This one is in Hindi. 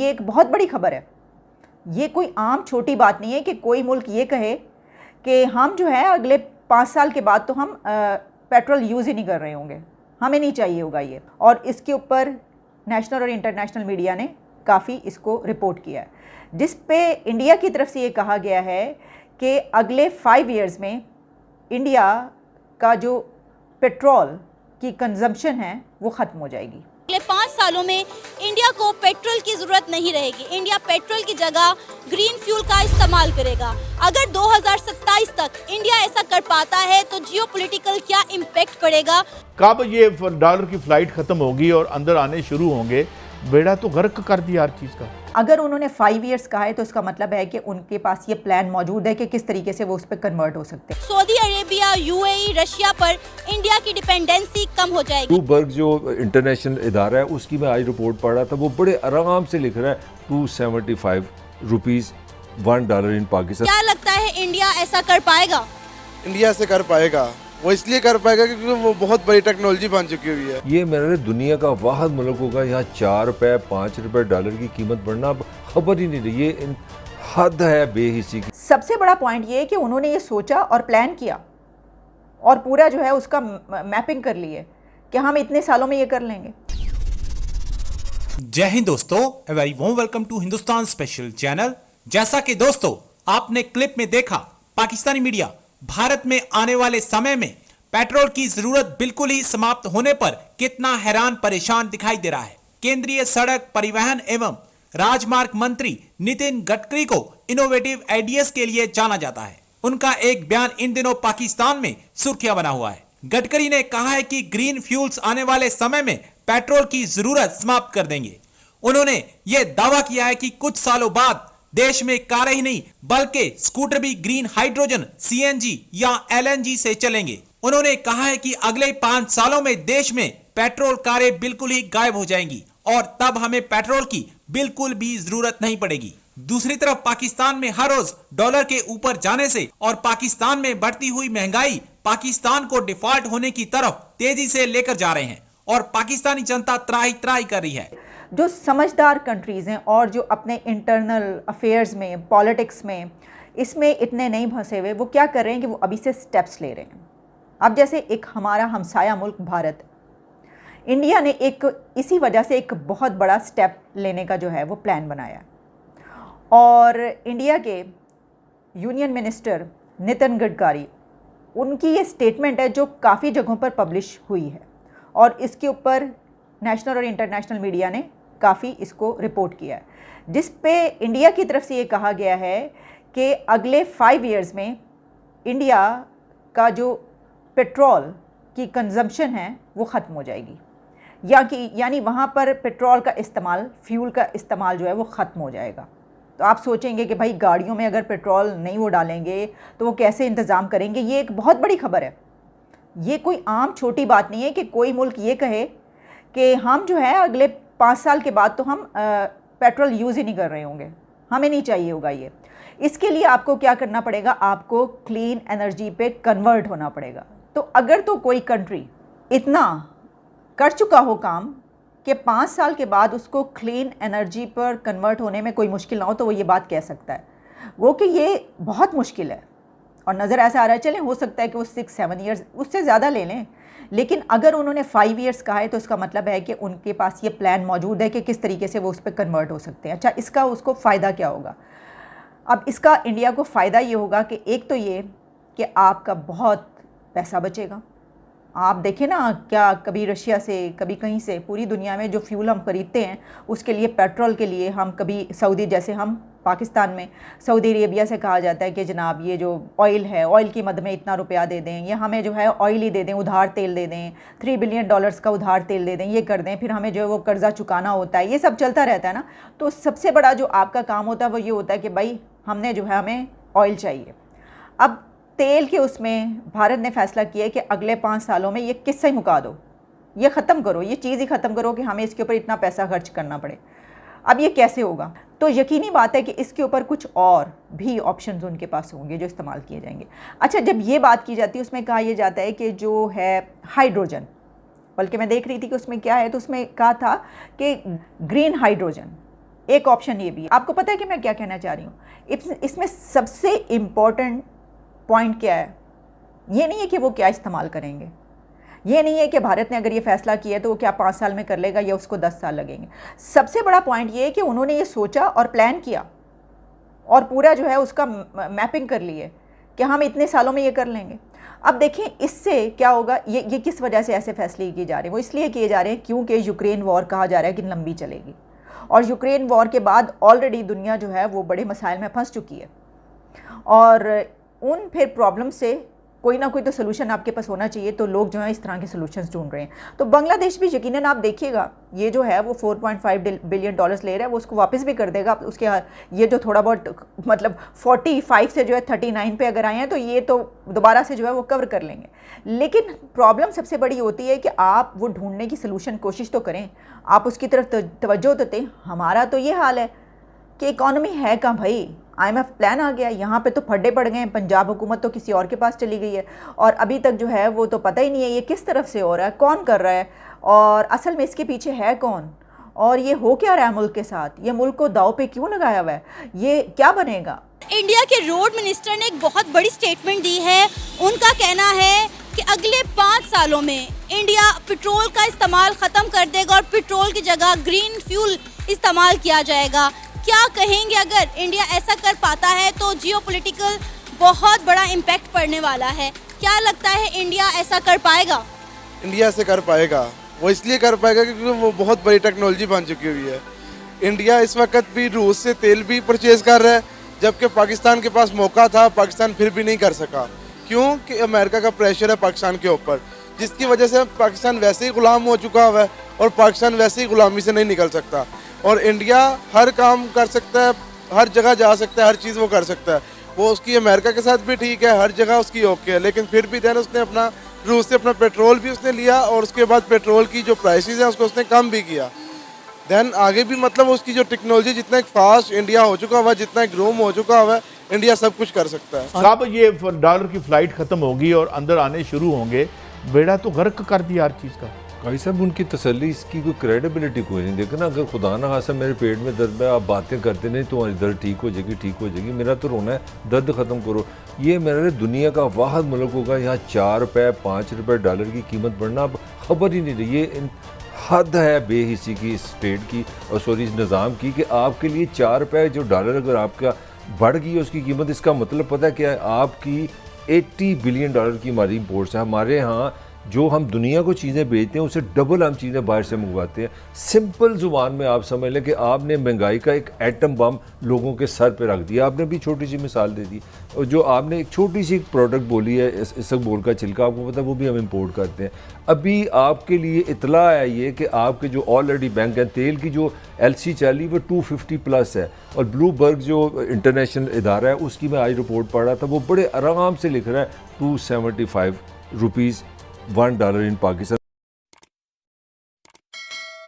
ये एक बहुत बड़ी खबर है। ये कोई आम छोटी बात नहीं है कि कोई मुल्क ये कहे कि हम जो है अगले 5 साल के बाद तो हम पेट्रोल यूज़ ही नहीं कर रहे होंगे, हमें नहीं चाहिए होगा ये। और इसके ऊपर नेशनल और इंटरनेशनल मीडिया ने काफ़ी इसको रिपोर्ट किया है, जिस पे इंडिया की तरफ से ये कहा गया है कि अगले 5 ईयर्स में इंडिया का जो पेट्रोल की कंजम्पशन है वो ख़त्म हो जाएगी। अगले 5 सालों में इंडिया को पेट्रोल की जरूरत नहीं रहेगी। इंडिया पेट्रोल की जगह ग्रीन फ्यूल का इस्तेमाल करेगा। अगर 2027 तक इंडिया ऐसा कर पाता है तो जियोपॉलिटिकल क्या इम्पैक्ट पड़ेगा। कब ये डॉलर की फ्लाइट खत्म होगी और अंदर आने शुरू होंगे, बेड़ा तो गर्क कर दिया हर चीज़ का। अगर उन्होंने 5 ईयर्स कहा है तो इसका मतलब है कि उनके पास ये प्लान मौजूद है कि किस तरीके से वो उस पर कन्वर्ट हो सकते हैं। सऊदी अरेबिया, यूएई, रशिया पर इंडिया की डिपेंडेंसी कम हो जाएगी। ब्लूमबर्ग जो इंटरनेशनल इदारा है उसकी मैं आज रिपोर्ट पढ़ रहा था, वो बड़े आराम से लिख रहा है 275 रुपीज़ $1 इन पाकिस्तान। क्या लगता है इंडिया ऐसा कर पाएगा? इंडिया से कर पाएगा, वो इसलिए कर पाएगा क्योंकि वो बहुत बड़ी टेक्नोलॉजी बन चुकी हुई है। ये मेरे दुनिया का वाहिद मुल्क होगा यहाँ 4 रुपए 5 रुपए डॉलर की कीमत बढ़ना अब खबर ही नहीं रही। ये हद है बेहिसी की। सबसे बड़ा पॉइंट ये है कि उन्होंने ये सोचा और प्लान किया और पूरा जो है उसका मैपिंग कर लिए कि हम इतने सालों में ये कर लेंगे। जय हिंद दोस्तों, a very warm welcome to Hindustan special channel. जैसा कि दोस्तों आपने क्लिप में देखा, पाकिस्तानी मीडिया भारत में आने वाले समय में पेट्रोल की जरूरत बिल्कुल ही समाप्त होने पर कितना हैरान परेशान दिखाई दे रहा है। केंद्रीय सड़क परिवहन एवं राजमार्ग मंत्री नितिन गडकरी को इनोवेटिव आइडियाज के लिए जाना जाता है। उनका एक बयान इन दिनों पाकिस्तान में सुर्खियां बना हुआ है। गडकरी ने कहा है कि ग्रीन फ्यूल्स आने वाले समय में पेट्रोल की जरूरत समाप्त कर देंगे। उन्होंने यह दावा किया है कि कुछ सालों बाद देश में कारें ही नहीं बल्कि स्कूटर भी ग्रीन हाइड्रोजन, सीएनजी या एलएनजी से चलेंगे। उन्होंने कहा है कि अगले 5 सालों में देश में पेट्रोल कारें बिल्कुल ही गायब हो जाएंगी और तब हमें पेट्रोल की बिल्कुल भी जरूरत नहीं पड़ेगी। दूसरी तरफ पाकिस्तान में हर रोज डॉलर के ऊपर जाने से और पाकिस्तान में बढ़ती हुई महंगाई पाकिस्तान को डिफॉल्ट होने की तरफ तेजी से लेकर जा रहे हैं और पाकिस्तानी जनता त्राही त्राही कर रही है। जो समझदार कंट्रीज़ हैं और जो अपने इंटरनल अफेयर्स में, पॉलिटिक्स में, इसमें इतने नहीं फंसे हुए, वो क्या कर रहे हैं कि वो अभी से स्टेप्स ले रहे हैं। अब जैसे एक हमारा हमसाया मुल्क भारत, इंडिया ने एक इसी वजह से एक बहुत बड़ा स्टेप लेने का जो है वो प्लान बनाया और इंडिया के यूनियन मिनिस्टर नितिन गडकरी, उनकी ये स्टेटमेंट है जो काफ़ी जगहों पर पब्लिश हुई है और इसके ऊपर नेशनल और इंटरनेशनल मीडिया ने काफ़ी इसको रिपोर्ट किया है, जिस पे इंडिया की तरफ से ये कहा गया है कि अगले 5 ईयर्स में इंडिया का जो पेट्रोल की कंजम्पशन है वो ख़त्म हो जाएगी, यानी वहाँ पर पेट्रोल का इस्तेमाल, फ्यूल का इस्तेमाल जो है वो ख़त्म हो जाएगा। तो आप सोचेंगे कि भाई गाड़ियों में अगर पेट्रोल नहीं वो डालेंगे तो वो कैसे इंतज़ाम करेंगे। ये एक बहुत बड़ी खबर है। ये कोई आम छोटी बात नहीं है कि कोई मुल्क ये कहे कि हम जो है अगले 5 साल के बाद तो हम पेट्रोल यूज़ ही नहीं कर रहे होंगे, हमें नहीं चाहिए होगा ये। इसके लिए आपको क्या करना पड़ेगा, आपको क्लीन एनर्जी पे कन्वर्ट होना पड़ेगा। तो अगर तो कोई कंट्री इतना कर चुका हो काम कि 5 साल के बाद उसको क्लीन एनर्जी पर कन्वर्ट होने में कोई मुश्किल ना हो, तो वो ये बात कह सकता है। वो कि ये बहुत मुश्किल है और नज़र ऐसा आ रहा है, चलें हो सकता है कि वो 6-7 ईयर्स उससे ज़्यादा ले लें, लेकिन अगर उन्होंने 5 ईयर्स कहा है तो इसका मतलब है कि उनके पास ये प्लान मौजूद है कि किस तरीके से वो उस पर कन्वर्ट हो सकते हैं। अच्छा, इसका उसको फ़ायदा क्या होगा? अब इसका इंडिया को फ़ायदा ये होगा कि एक तो ये कि आपका बहुत पैसा बचेगा। आप देखें ना, क्या कभी रशिया से, कभी कहीं से, पूरी दुनिया में जो फ्यूल हम खरीदते हैं उसके लिए, पेट्रोल के लिए, हम कभी सऊदी, जैसे हम पाकिस्तान में सऊदी अरेबिया से कहा जाता है कि जनाब ये जो ऑयल है, ऑयल की मद में इतना रुपया दे दें, या हमें जो है ऑयल ही दे दें, उधार तेल दे दें, $3 बिलियन का उधार तेल दे दें, ये कर दें, फिर हमें जो है वो कर्ज़ा चुकाना होता है। ये सब चलता रहता है ना। तो सबसे बड़ा जो आपका काम होता है वो ये होता है कि भाई हमने जो है, हमें ऑयल चाहिए। अब तेल के उसमें भारत ने फ़ैसला किया है कि अगले 5 सालों में ये किस्सा ही मुका दो, ये ख़त्म करो, ये चीज़ ही ख़त्म करो कि हमें इसके ऊपर इतना पैसा खर्च करना पड़े। अब ये कैसे होगा? तो यकीनी बात है कि इसके ऊपर कुछ और भी ऑप्शंस उनके पास होंगे जो इस्तेमाल किए जाएंगे। अच्छा, जब ये बात की जाती है उसमें कहा यह जाता है कि जो है हाइड्रोजन, बल्कि मैं देख रही थी कि उसमें क्या है, तो उसमें कहा था कि ग्रीन हाइड्रोजन, एक ऑप्शन ये भी है। आपको पता है कि मैं क्या कहना चाह रही हूँ? इसमें सबसे इम्पॉर्टेंट पॉइंट क्या है? ये नहीं है कि वो क्या इस्तेमाल करेंगे, ये नहीं है कि भारत ने अगर ये फैसला किया तो वो क्या 5 साल में कर लेगा या उसको 10 साल लगेंगे। सबसे बड़ा पॉइंट ये है कि उन्होंने ये सोचा और प्लान किया और पूरा जो है उसका मैपिंग कर ली है कि हम इतने सालों में ये कर लेंगे। अब देखें इससे क्या होगा, ये किस वजह से ऐसे फैसले किए जा रहे हैं? वो इसलिए किए जा रहे हैं क्योंकि यूक्रेन वॉर कहा जा रहा है कि लंबी चलेगी और यूक्रेन वॉर के बाद ऑलरेडी दुनिया जो है वो बड़े मसाइल में फंस चुकी है और उन फिर प्रॉब्लम से कोई ना कोई तो सोल्यूशन आपके पास होना चाहिए। तो लोग जो है इस तरह के सोल्यूशंस ढूंढ रहे हैं। तो बांग्लादेश भी यकीनन आप देखिएगा ये जो है वो 4.5 बिलियन डॉलर्स ले रहा है, वो उसको वापस भी कर देगा। उसके ये जो थोड़ा बहुत मतलब 45 से जो है 39 पे अगर आए हैं तो ये तो दोबारा से जो है वो कवर कर लेंगे। लेकिन प्रॉब्लम सबसे बड़ी होती है कि आप वो ढूंढने की सोल्यूशन कोशिश तो करें, आप उसकी तरफ तवज्जो तो दें। हमारा तो ये हाल है कि इकॉनमी है कहाँ भाई, IMF प्लान आ गया, यहाँ पे तो फड्डे पड़ गए हैं। पंजाब हुकूमत तो किसी और के पास चली गई है और अभी तक जो है वो तो पता ही नहीं है ये किस तरफ से हो रहा है, कौन कर रहा है और असल में इसके पीछे है कौन और ये हो क्या रहा है मुल्क के साथ, ये मुल्क को दाव पे क्यों लगाया हुआ है, ये क्या बनेगा। इंडिया के रोड मिनिस्टर ने एक बहुत बड़ी स्टेटमेंट दी है। उनका कहना है कि अगले 5 सालों में इंडिया पेट्रोल का इस्तेमाल ख़त्म कर देगा और पेट्रोल की जगह ग्रीन फ्यूल इस्तेमाल किया जाएगा। क्या कहेंगे अगर इंडिया ऐसा कर पाता है तो जियोपॉलिटिकल बहुत बड़ा इम्पैक्ट पड़ने वाला है। क्या लगता है इंडिया ऐसा कर पाएगा? इंडिया से कर पाएगा, वो इसलिए कर पाएगा क्योंकि वो बहुत बड़ी टेक्नोलॉजी बन चुकी हुई है। इंडिया इस वक्त भी रूस से तेल भी परचेज कर रहा है, जबकि पाकिस्तान के पास मौका था, पाकिस्तान फिर भी नहीं कर सका। क्यों कि अमेरिका का प्रेशर है पाकिस्तान के ऊपर, जिसकी वजह से पाकिस्तान वैसे ही गुलाम हो चुका हुआ है और पाकिस्तान वैसे ही गुलामी से नहीं निकल सकता। और इंडिया हर काम कर सकता है, हर जगह जा सकता है, हर चीज़ वो कर सकता है। वो उसकी अमेरिका के साथ भी ठीक है, हर जगह उसकी ओके है, लेकिन फिर भी देन उसने अपना रूस से अपना पेट्रोल भी उसने लिया और उसके बाद पेट्रोल की जो प्राइसेस हैं उसको उसने कम भी किया। देन आगे भी मतलब उसकी जो टेक्नोलॉजी जितना एक फास्ट इंडिया हो चुका हुआ, जितना ग्रूम हो चुका हुआ है, इंडिया सब कुछ कर सकता है। साहब ये डॉलर की फ्लाइट खत्म होगी और अंदर आने शुरू होंगे, बेड़ा तो गर्क कर दिया हर चीज़ का। भाई साहब उनकी तसल्ली, इसकी कोई क्रेडिबिलिटी कोई नहीं। देखो ना, अगर खुदा ना खासा मेरे पेट में दर्द है, आप बातें करते नहीं तुम्हारी दर्द ठीक हो जाएगी, ठीक हो जाएगी, मेरा तो रोना है, दर्द ख़त्म करो। ये मेरे दुनिया का वाहिद मुल्क होगा यहाँ 4 रुपये 5 रुपये डॉलर की कीमत बढ़ना अब खबर ही नहीं रही। ये हद है बेहिसी की इस स्टेट की और सॉरी इस निज़ाम की कि आपके लिए 4 रुपये जो डॉलर अगर आपका बढ़ गई है उसकी कीमत, इसका मतलब पता है क्या है, आपकी 80 बिलियन डॉलर की हमारी इम्पोर्ट्स है। हमारे यहाँ जो हम दुनिया को चीज़ें बेचते हैं उससे डबल हम चीज़ें बाहर से मंगवाते हैं। सिंपल ज़ुबान में आप समझ लें कि आपने महंगाई का एक एटम बम लोगों के सर पे रख दिया। आपने भी छोटी सी मिसाल दे दी और जो आपने एक छोटी सी प्रोडक्ट बोली है इसबगोल का छिलका, आपको पता है वो भी हम इंपोर्ट करते हैं। अभी आपके लिए इतला है ये कि आपके जो ऑलरेडी बैंक हैं, तेल की जो LC चली वो 250 प्लस है और ब्लूबर्ग जो इंटरनेशनल इदारा है उसकी मैं आज रिपोर्ट पढ़ रहा था, वो बड़े आराम से लिख रहा है 275 रुपीज़ $1 in Pakistan.